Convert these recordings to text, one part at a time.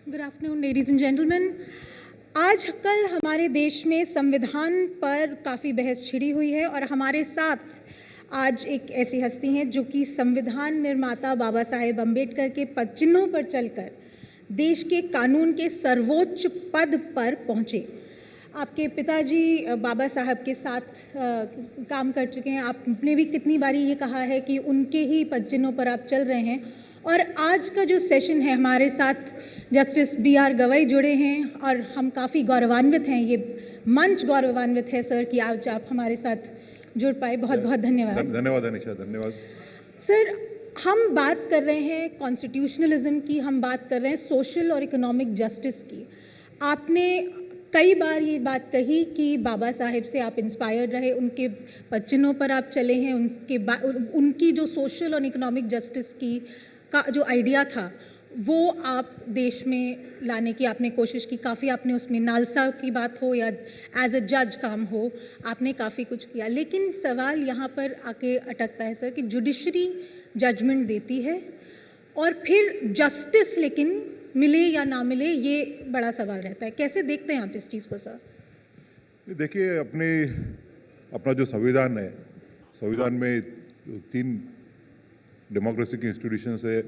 Good afternoon ladies and gentleman. आज कल हमारे देश में संविधान पर काफ़ी बहस छिड़ी हुई है और हमारे साथ आज एक ऐसी हस्ती हैं जो कि संविधान निर्माता बाबा साहेब अम्बेडकर के पद चिन्हों पर चलकर देश के कानून के सर्वोच्च पद पर पहुँचे। आपके पिताजी बाबा साहब के साथ काम कर चुके हैं। आपने भी कितनी बारी ये कहा है कि उनके ही पद चिन्हों पर आप चल रहे हैं। और आज का जो सेशन है, हमारे साथ जस्टिस B.R. गवई जुड़े हैं और हम काफ़ी गौरवान्वित हैं। ये मंच गौरवान्वित है सर कि आज आप हमारे साथ जुड़ पाए। बहुत बहुत धन्यवाद। धन्यवाद अनिशा, धन्यवाद सर। हम बात कर रहे हैं कॉन्स्टिट्यूशनलिज्म की, हम बात कर रहे हैं सोशल और इकोनॉमिक जस्टिस की। आपने कई बार ये बात कही कि बाबा साहेब से आप इंस्पायर्ड रहे, उनके पद चिन्हों पर आप चले हैं, उनकी जो सोशल और इकोनॉमिक जस्टिस की का जो आइडिया था वो आप देश में लाने की आपने कोशिश की। काफ़ी आपने उसमें नालसा की बात हो या एज अ जज काम हो, आपने काफ़ी कुछ किया। लेकिन सवाल यहाँ पर आके अटकता है सर कि जुडिशरी जजमेंट देती है और फिर जस्टिस लेकिन मिले या ना मिले, ये बड़ा सवाल रहता है। कैसे देखते हैं आप इस चीज़ को सर? देखिए, अपना जो संविधान है, संविधान में 3 डेमोक्रेसी की इंस्टीट्यूशंस है,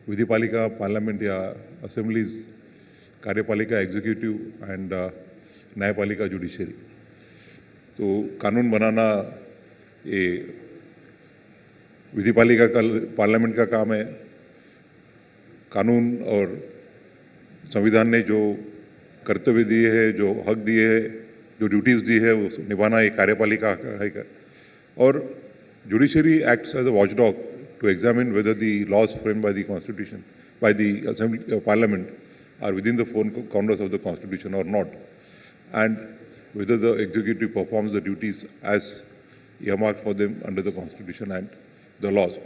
विधिपालिका, पार्लियामेंट या असेंबलीज, कार्यपालिका एग्जीक्यूटिव एंड न्यायपालिका जुडिशरी। तो कानून बनाना ये विधिपालिका का, पार्लियामेंट का काम है। कानून और संविधान ने जो कर्तव्य दिए हैं, जो हक दिए हैं, जो ड्यूटीज़ दी है, वो निभाना ये कार्यपालिका का है। और judiciary acts as a watchdog to examine whether the laws framed by the Constitution, by the Assembly, Parliament, are within the four corners of the Constitution or not, and whether the executive performs the duties as earmarked for them under the Constitution and the laws.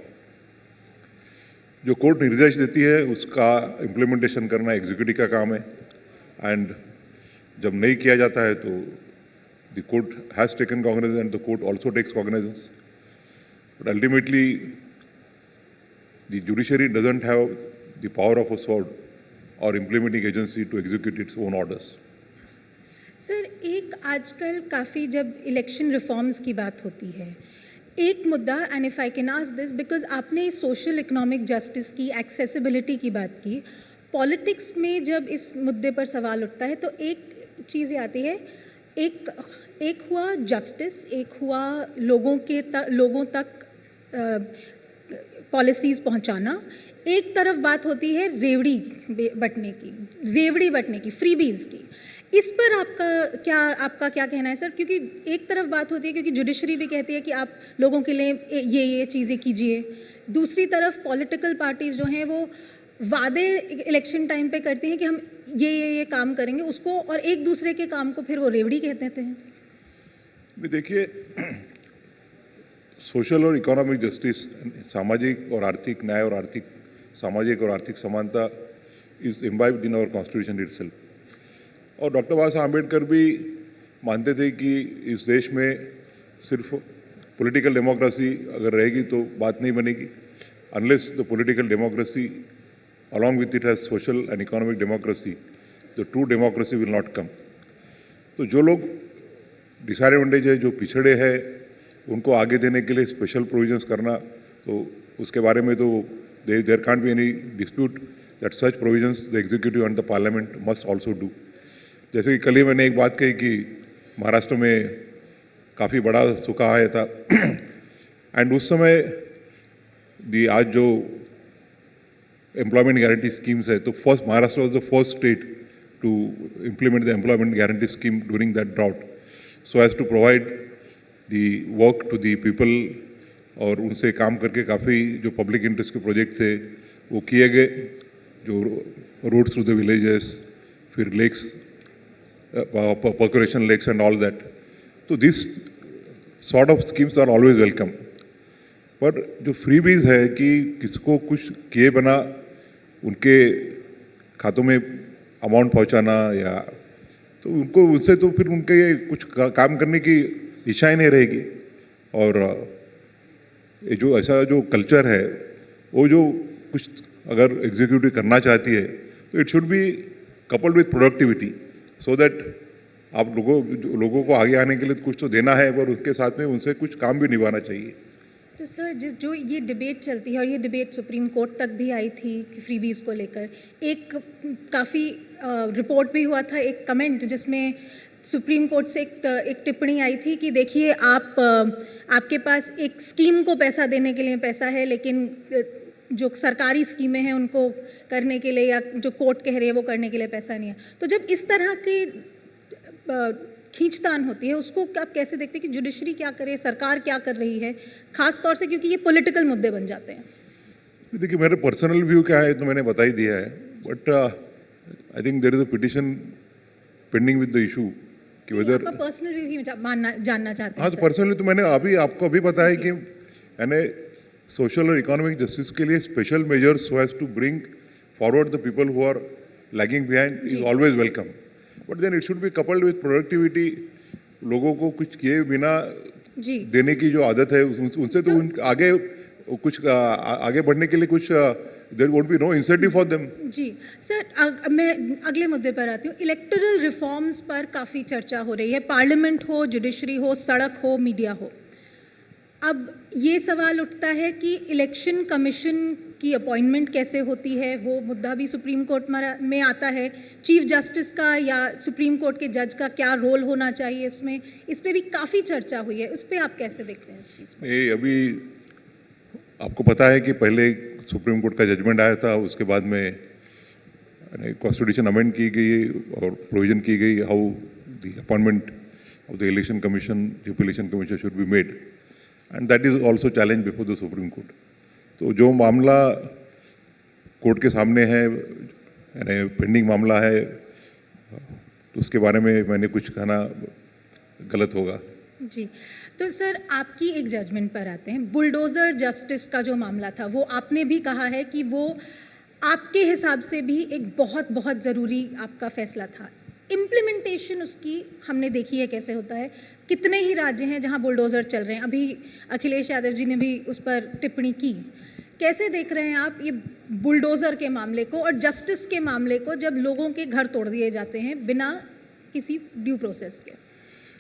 जो court निर्देश देती है उसका implementation करना executive का काम है, and जब नहीं किया जाता है तो the court has taken cognizance and the court also takes cognizance. But ultimately, the judiciary doesn't have the power of a sword or implementing agency to execute its own orders. Sir, एक आजकल काफ़ी जब election reforms की बात होती है, एक मुद्दा, and if I can ask this because आपने सोशल इकोनॉमिक जस्टिस की, एक्सेसिबिलिटी की बात की, पॉलिटिक्स में जब इस मुद्दे पर सवाल उठता है तो एक चीज़ ये आती है, एक हुआ जस्टिस, एक हुआ लोगों तक पॉलिसीज़ पहुंचाना। एक तरफ बात होती है रेवड़ी बटने की, फ्रीबीज़ की। इस पर आपका क्या कहना है सर? क्योंकि एक तरफ बात होती है, क्योंकि जुडिशरी भी कहती है कि आप लोगों के लिए ये चीज़ें कीजिए। दूसरी तरफ पॉलिटिकल पार्टीज़ जो हैं वो वादे इलेक्शन टाइम पे करती हैं कि हम ये काम करेंगे उसको, और एक दूसरे के काम को फिर वो रेवड़ी कह देते हैं। देखिए, सोशल और इकोनॉमिक जस्टिस, सामाजिक और आर्थिक न्याय और सामाजिक और आर्थिक समानता is imbibed in our constitution itself. और डॉक्टर बाबा साहब अम्बेडकर भी मानते थे कि इस देश में सिर्फ पॉलिटिकल डेमोक्रेसी अगर रहेगी तो बात नहीं बनेगी। Unless the political democracy along with it has social and economic democracy, the true democracy will not come. तो जो लोग डिसएडवांटेज है, जो पिछड़े हैं, उनको आगे देने के लिए स्पेशल प्रोविजंस करना, तो उसके बारे में तो there can't be any dispute that such provisions the executive and the parliament must also do. जैसे कि कल ही मैंने एक बात कही कि महाराष्ट्र में काफ़ी बड़ा सूखा आया था एंड उस समय आज जो एम्प्लॉयमेंट गारंटी स्कीम्स है, तो Maharashtra was the first state to implement the employment guarantee scheme during that drought, so as to provide the work to the people. और उनसे काम करके काफ़ी जो पब्लिक इंटरेस्ट के प्रोजेक्ट थे वो किए गए, जो रोड्स थ्रू द विलेजेस, फिर lakes, percolation lakes and all that. तो this sort of schemes are always welcome. पर जो फ्रीबीज है कि किसको कुछ किए बिना उनके खातों में अमाउंट पहुंचाना, या तो उनको उससे तो फिर उनके कुछ काम करने की इच्छा ही नहीं रहेगी। और ये जो ऐसा जो कल्चर है, वो जो कुछ अगर एग्जीक्यूटिव करना चाहती है तो it should be coupled with productivity so that आप लोगों को आगे आने के लिए कुछ तो देना है, पर उसके साथ में उनसे कुछ काम भी निभाना चाहिए। तो सर जो ये डिबेट चलती है और ये डिबेट सुप्रीम कोर्ट तक भी आई थी कि फ्रीबीज़ को लेकर, एक काफ़ी रिपोर्ट भी हुआ था, एक कमेंट जिसमें सुप्रीम कोर्ट से एक टिप्पणी आई थी कि देखिए आपके पास एक स्कीम को पैसा देने के लिए पैसा है, लेकिन जो सरकारी स्कीमें हैं उनको करने के लिए या जो कोर्ट कह रही है वो करने के लिए पैसा नहीं है। तो जब इस तरह की खींचतान होती है, उसको आप कैसे देखते हैं कि जुडिशरी क्या करे, सरकार क्या कर रही है, खास तौर से क्योंकि ये पॉलिटिकल मुद्दे बन जाते हैं? देखिए, मेरा पर्सनल व्यू क्या है तो मैंने बता ही दिया है, but I think there is a petition pending with the issue कि वेदर आपका पर्सनल व्यू ही जानना चाहते हैं। हाँ, तो पर्सनली तो मैंने आपको अभी बताया है कि यानी सोशल और इकोनॉमिक जस्टिस के लिए special measures so has to bring forward the people who are lagging behind is always welcome, but then it should be coupled with productivity. लोगों को कुछ किए बिना जी देने की जो आदत है उनसे तो आगे कुछ आगे बढ़ने के लिए कुछ there won't be no incentive for them. Ji sir, मैं अगले मुद्दे पर आती हूँ। इलेक्टोरल रिफॉर्म्स पर काफ़ी चर्चा हो रही है, पार्लियामेंट हो, जुडिशरी हो, सड़क हो, मीडिया हो। अब ये सवाल उठता है कि इलेक्शन कमीशन की अपॉइंटमेंट कैसे होती है, वो मुद्दा भी सुप्रीम कोर्ट में आता है। चीफ जस्टिस का या सुप्रीम कोर्ट के जज का क्या रोल होना चाहिए इसमें, इस पर भी काफ़ी चर्चा हुई है। उस पर आप कैसे देखते हैं इस चीज़ को? ये अभी आपको पता है कि पहले सुप्रीम कोर्ट का जजमेंट आया था, उसके बाद में कॉन्स्टिट्यूशन अमेंड की गई और प्रोविजन की गई how the appointment of the election commission, chief election commission should be made, and that is also challenge before the supreme court. तो जो मामला कोर्ट के सामने है, यानी पेंडिंग मामला है, तो उसके बारे में मैंने कुछ कहना गलत होगा। जी, तो सर आपकी एक जजमेंट पर आते हैं। बुलडोज़र जस्टिस का जो मामला था, वो आपने भी कहा है कि वो आपके हिसाब से भी एक बहुत बहुत ज़रूरी आपका फैसला था। इम्प्लीमेंटेशन उसकी हमने देखी है कैसे होता है। कितने ही राज्य हैं जहां बुलडोज़र चल रहे हैं। अभी अखिलेश यादव जी ने भी उस पर टिप्पणी की। कैसे देख रहे हैं आप ये बुलडोज़र के मामले को और जस्टिस के मामले को, जब लोगों के घर तोड़ दिए जाते हैं बिना किसी ड्यू प्रोसेस के?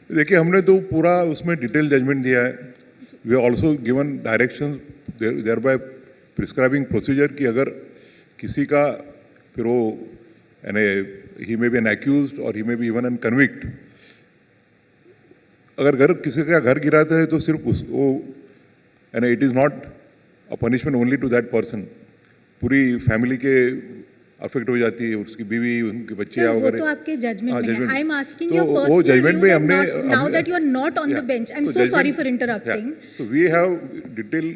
देखिए, हमने तो पूरा उसमें डिटेल जजमेंट दिया है। We also given direction thereby बाय प्रिस्क्राइबिंग प्रोसीजर कि अगर किसी का फिर वो यानी he may be an accused और he may be even an convict, अगर किसी का घर गिराता है तो सिर्फ वो यानी it is not a punishment only to that person, पूरी फैमिली के अफेक्ट हो जाती है, उसकी बीवी, उनके बच्चे वगैरह। वो तो आपके जजमेंट में है। I am asking to your वो पर्सनल जजमेंट में हमने now that you are not on the bench, I am so sorry for interrupting. So we have detail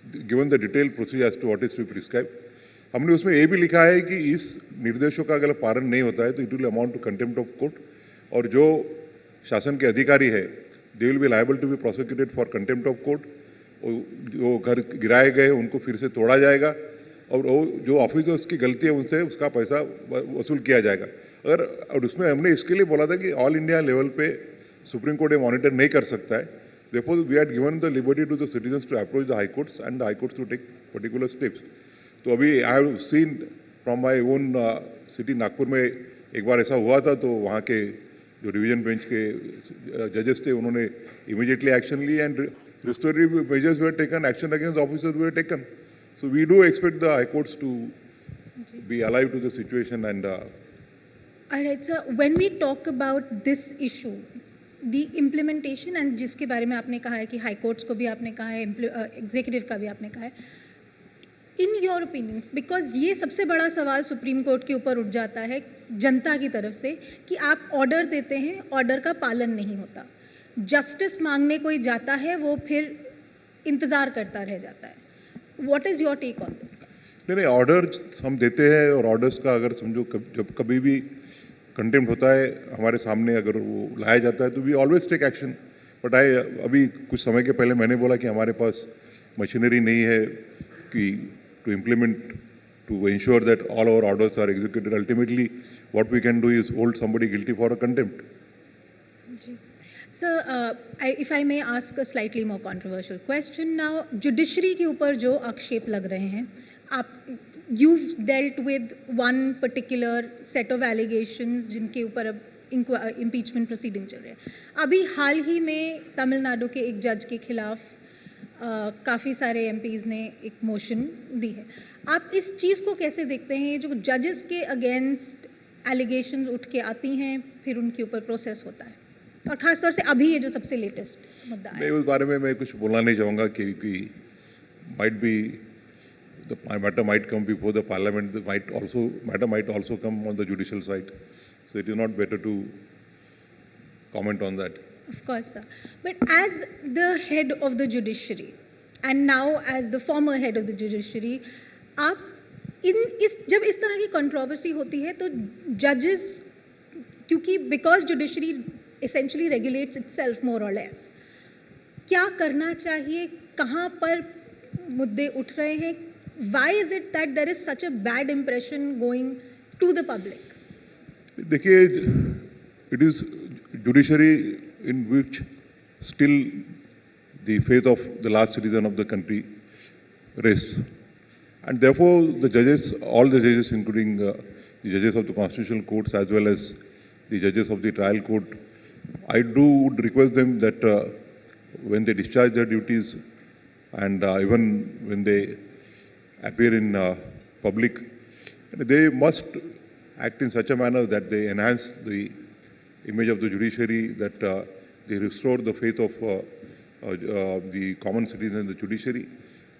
given the detail procedure as to what is to be prescribe. हमने उसमें ये भी लिखा है कि इस निर्देशों का अगर पालन नहीं होता है तो it will amount to contempt of court, और जो शासन के अधिकारी है they will be liable to be prosecuted for contempt of court. जो घर गिराए गए उनको फिर से तोड़ा जाएगा, और वो जो ऑफिसर्स की गलती है उनसे उसका पैसा वसूल किया जाएगा। और उसमें हमने इसके लिए बोला था कि ऑल इंडिया लेवल पे सुप्रीम कोर्ट ये मॉनिटर नहीं कर सकता है। Therefore we had given the liberty to the citizens to approach the high courts and the high courts to take particular steps. तो अभी I have seen from my own city Nagpur में एक बार ऐसा हुआ था, तो वहाँ के जो डिवीजन बेंच के जजेस थे उन्होंने इमीडिएटली एक्शन ली and restorative measures were taken, action against officers were taken. So we do expect the high courts to be alive to the situation and All right, sir. When we talk about this issue, the implementation and जिसके बारे में आपने कहा है कि high courts को भी आपने कहा है, एग्जीक्यूटिव का भी आपने कहा है, इन योर ओपिनियन, बिकॉज ये सबसे बड़ा सवाल सुप्रीम कोर्ट के ऊपर उठ जाता है जनता की तरफ से कि आप ऑर्डर देते हैं, ऑर्डर का पालन नहीं होता। जस्टिस मांगने कोई जाता है, वो फिर इंतज़ार करता रह जाता है। What is your take on this? नहीं, ऑर्डर हम देते हैं, और ऑर्डर्स का अगर समझो जब कभी भी कंटेम्प्ट होता है हमारे सामने, अगर वो लाया जाता है तो we always take action. But अभी कुछ समय के पहले मैंने बोला कि हमारे पास मशीनरी नहीं है कि to implement, to ensure that all our orders are executed. Ultimately what we can do is hold somebody guilty for a contempt. Sir, if I may ask a slightly more controversial question now, judiciary के ऊपर जो आक्षेप लग रहे हैं, आप you've dealt with one particular set of allegations जिनके ऊपर अब impeachment proceeding चल रहे हैं। अभी हाल ही में तमिलनाडु के एक जज के खिलाफ काफ़ी सारे एमपीज़ ने एक मोशन दी है। आप इस चीज़ को कैसे देखते हैं, जो जजेस के अगेंस्ट एलिगेशंस उठ के आती हैं फिर उनके ऊपर प्रोसेस होता है, और ख़ासतौर से अभी ये जो सबसे लेटेस्ट मुद्दा है? उस बारे में मैं कुछ बोलना नहीं चाहूँगा क्योंकि might be the matter might come before the parliament, the matter might also come on the judicial side, so it is not better to comment on that. Of course, sir. But as the head of the judiciary and now as the former head of the judiciary, आप जब इस तरह की controversy होती है तो जजेस, क्योंकि because judiciary essentially regulates itself more or less, क्या करना चाहिए, कहाँ पर मुद्दे उठ रहे हैं? Why is it that there is such a bad impression going to the public? देखिए, it is judiciary in which still the faith of the last citizen of the country rests, and therefore the judges, all the judges, including the judges of the constitutional courts as well as the judges of the trial court, I would request them that when they discharge their duties and even when they appear in public, they must act in such a manner that they enhance the image of the judiciary, that they restore the faith of the common citizen in the judiciary.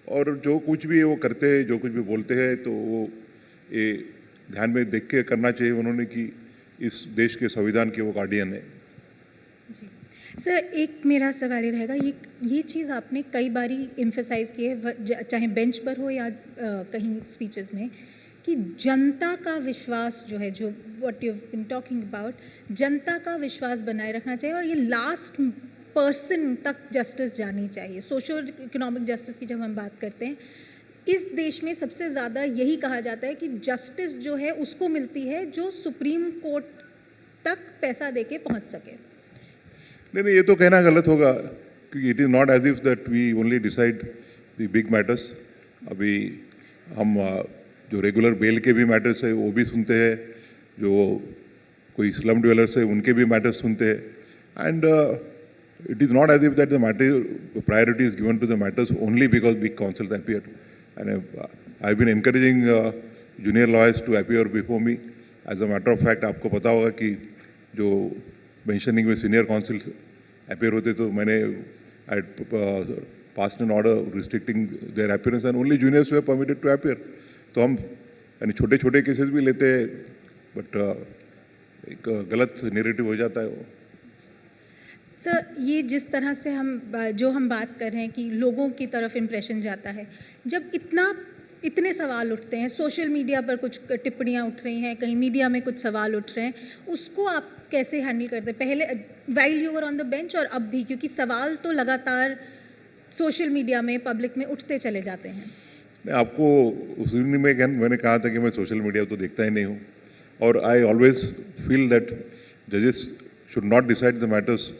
और जो कुछ भी वो करते हैं, जो कुछ भी बोलते हैं, तो वो ये ध्यान में देख के करना चाहिए उन्होंने कि इस देश के संविधान के वो गार्डियन है। जी सर, एक मेरा सवाल ये रहेगा, ये चीज़ आपने कई बारी एम्फेसाइज की है, चाहे बेंच पर हो या कहीं स्पीचेस में, कि जनता का विश्वास जो है, जो what you have been talking about, जनता का विश्वास बनाए रखना चाहिए और ये लास्ट पर्सन तक जस्टिस जानी चाहिए। सोशो इकोनॉमिक जस्टिस की जब हम बात करते हैं, इस देश में सबसे ज़्यादा यही कहा जाता है कि जस्टिस जो है उसको मिलती है जो सुप्रीम कोर्ट तक पैसा दे के पहुँच सके। नहीं, ये तो कहना गलत होगा क्योंकि it is not as if that we only decide the big matters. अभी हम जो रेगुलर बेल के भी मैटर्स है वो भी सुनते हैं, जो कोई स्लम डिवेलर्स है उनके भी मैटर्स सुनते हैं, and it is not as if that the matter priority is given to the matters only because big counsels appeared. And I've been encouraging junior lawyers to appear before me. As a matter of fact, आपको पता होगा कि जो mentioning में senior counsels appear होते, तो मैंने I passed an order restricting their appearance and only juniors were permitted to appear. तो हम यानी छोटे छोटे केसेस भी लेते हैं, बट एक गलत नेरेटिव हो जाता है वो। सर, ये जिस तरह से हम बात कर रहे हैं कि लोगों की तरफ इम्प्रेशन जाता है, जब इतने सवाल उठते हैं, सोशल मीडिया पर कुछ टिप्पणियाँ उठ रही हैं, कहीं मीडिया में कुछ सवाल उठ रहे हैं, उसको आप कैसे हैंडल करते हैं? पहले while you were on the bench और अब भी, क्योंकि सवाल तो लगातार सोशल मीडिया में, पब्लिक में उठते चले जाते हैं। आपको उस दिन में मैंने कहा था कि मैं सोशल मीडिया तो देखता ही नहीं हूँ, और आई ऑलवेज फील दैट जजेस should not decide the matters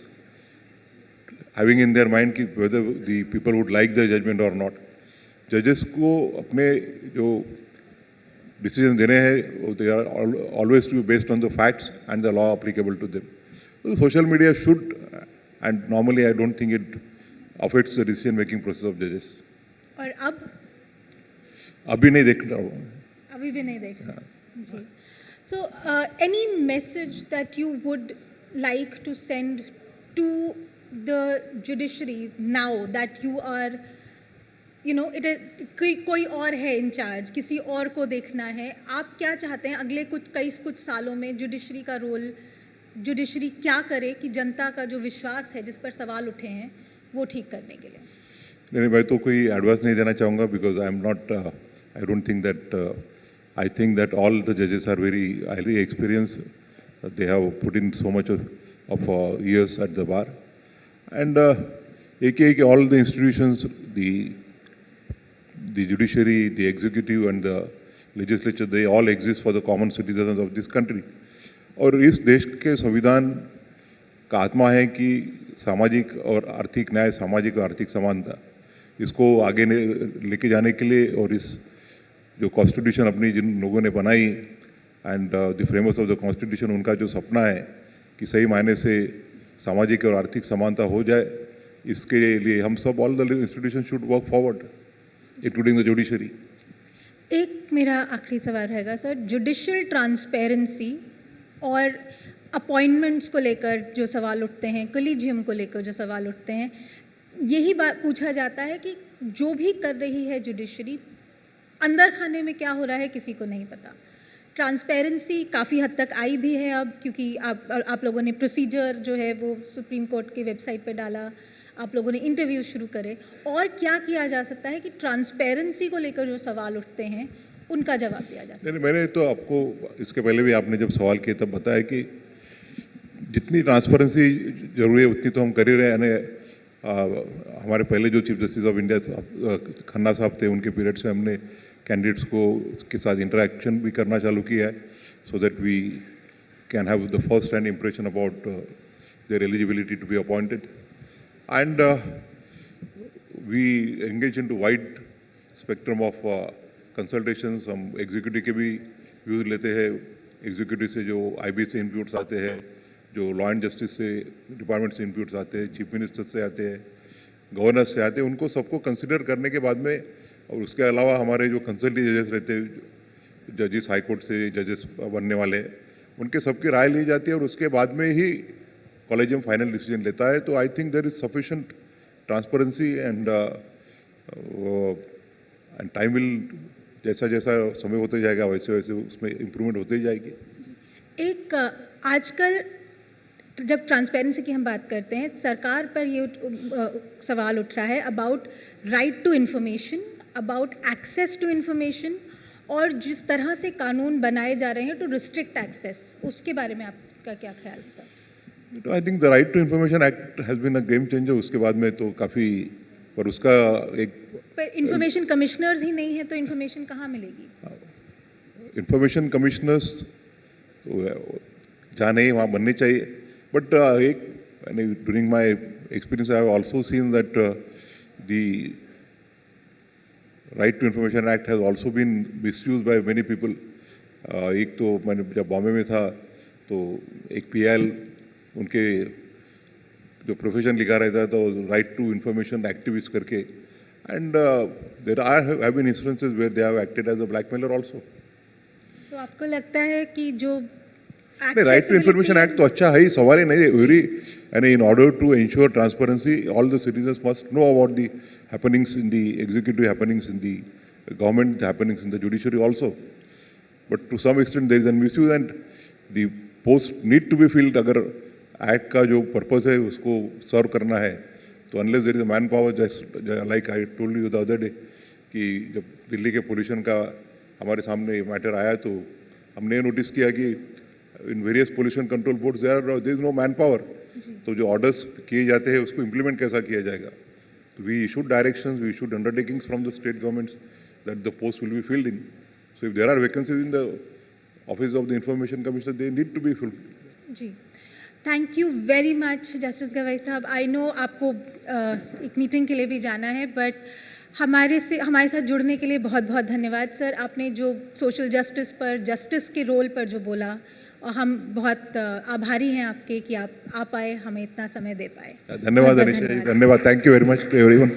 having in their mind कि whether the people would like the judgment or not. Judges को अपने जो decision देने हैं, they are always to be based on the facts and the law applicable to them. So social media should, and normally I don't think it affects the decision making process of judges. और अभी नहीं देख रहा हूँ। अभी भी नहीं देख रहा जी। So any message that you would like to send to the judiciary now that you are, you know, it is कोई और है इन चार्ज, किसी और को देखना है, आप क्या चाहते हैं अगले कुछ सालों में जुडिशरी का रोल, जुडिशरी क्या करे कि जनता का जो विश्वास है, जिस पर सवाल उठे हैं, वो ठीक करने के लिए? नहीं, मैं तो कोई एडवाइस नहीं देना चाहूँगा because I am not, I don't think that, I think that all the जजेस are very highly experienced, they have put in so much of years at the bar. And all the institutions, the judiciary, the executive and the legislature, they all exist for the common citizens of this country. और इस देश के संविधान का आत्मा है कि सामाजिक और आर्थिक न्याय, सामाजिक और आर्थिक समानता, इसको आगे लेके जाने के लिए और इस जो कॉन्स्टिट्यूशन अपनी जिन लोगों ने बनाई and the framers of the constitution, उनका जो सपना है कि सही मायने से सामाजिक और आर्थिक समानता हो जाए, इसके लिए हम सब all the institution should work forward including the judiciary. एक मेरा आखिरी सवाल रहेगा सर, जुडिशियल ट्रांसपेरेंसी और अपॉइंटमेंट्स को लेकर जो सवाल उठते हैं, कलीजियम को लेकर जो सवाल उठते हैं, यही बात पूछा जाता है कि जो भी कर रही है जुडिशरी, अंदर खाने में क्या हो रहा है किसी को नहीं पता। ट्रांसपेरेंसी काफ़ी हद तक आई भी है अब, क्योंकि आप लोगों ने प्रोसीजर जो है वो सुप्रीम कोर्ट की वेबसाइट पे डाला, आप लोगों ने इंटरव्यू शुरू करे, और क्या किया जा सकता है कि ट्रांसपेरेंसी को लेकर जो सवाल उठते हैं उनका जवाब दिया जा सके। नहीं, मैंने तो आपको इसके पहले भी आपने जब सवाल किया तब बताया कि जितनी ट्रांसपेरेंसी जरूरी है उतनी तो हम कर ही रहे हैं। यानी हमारे पहले जो chief justice of India Khanna साहब थे, उनके पीरियड से हमने कैंडिडेट्स को के साथ इंटरेक्शन भी करना चालू किया है, so that we can have the first hand impression about their eligibility to be appointed, and we engage in to wide spectrum of consultations. हम एग्जीक्यूटिव के भी व्यूज़ लेते हैं, एग्जीक्यूटिव से जो IB से इनपुट्स आते हैं, जो लॉ एंड जस्टिस से डिपार्टमेंट से इनपुट्स आते हैं, चीफ मिनिस्टर से आते हैं, गवर्नर से आते हैं, उनको सबको कंसिडर करने के बाद में, और उसके अलावा हमारे जो कंसल्टिंग जजेस रहते हैं, जजेस हाई कोर्ट से जजेस बनने वाले हैं, उनके सबकी राय ली जाती है और उसके बाद में ही कॉलेजियम फाइनल डिसीजन लेता है। तो I think there is sufficient transparency and time will, जैसा जैसा समय होते जाएगा वैसे वैसे उसमें इम्प्रूवमेंट होते ही जाएगी। एक आजकल जब ट्रांसपेरेंसी की हम बात करते हैं, सरकार पर ये सवाल उठ रहा है about right to information, about access to information, और जिस तरह से कानून बनाए जा रहे हैं टू रिस्ट्रिक्ट एक्सेस, उसके बारे में आपका क्या ख्याल है sir? I think the right to information act has been a game changer. उसके बाद में तो काफ़ी, पर उसका एक, पर इन्फॉर्मेशन कमिश्नर्स ही नहीं है तो इन्फॉर्मेशन कहाँ मिलेगी? इंफॉर्मेशन कमिश्नर्स तो जहाँ नहीं वहाँ बनने चाहिए, बट एक during my experience I have also seen that the right to information act has also been misuse by many people. एक तो मैंने जब बॉम्बे में था तो एक PIL उनके जो प्रोफेशन लिखा रहता था राइट टू इन्फॉर्मेशन एक्टिविस्ट करके, and there have been incidences where they have acted as a blackmailer also. तो आपको लगता है कि जो राइट टू इन्फॉर्मेशन एक्ट तो अच्छा है ही, सवाल ही नहीं है। Very, and in order to ensure transparency all the citizens must know about the happenings in the executive, happenings in the government, happenings in the judiciary also, but to some extent there is an misuse and the post need to be filled. अगर act का जो purpose है उसको serve करना है तो unless there is a man power, like I told you the other day कि जब दिल्ली के पोल्यूशन का हमारे सामने मैटर आया तो हमने नोटिस किया कि in various pollution control boards there is no man power. तो जो ऑर्डर्स किए जाते हैं उसको इम्प्लीमेंट कैसा किया जाएगा? तो we issued directions, we issued undertakings from the state governments that the post will be filled in. So if there are vacancies in the office of the information commissioner, they need to be filled. जी, thank you very much justice Gavai साहब। I know आपको एक meeting के लिए भी जाना है, but हमारे साथ जुड़ने के लिए बहुत बहुत धन्यवाद सर। आपने जो सोशल जस्टिस पर, जस्टिस के रोल पर जो बोला, और हम बहुत आभारी हैं आपके कि आप आ पाए, हमें इतना समय दे पाए। धन्यवाद अनिशा जी, धन्यवाद, thank you very much to everyone.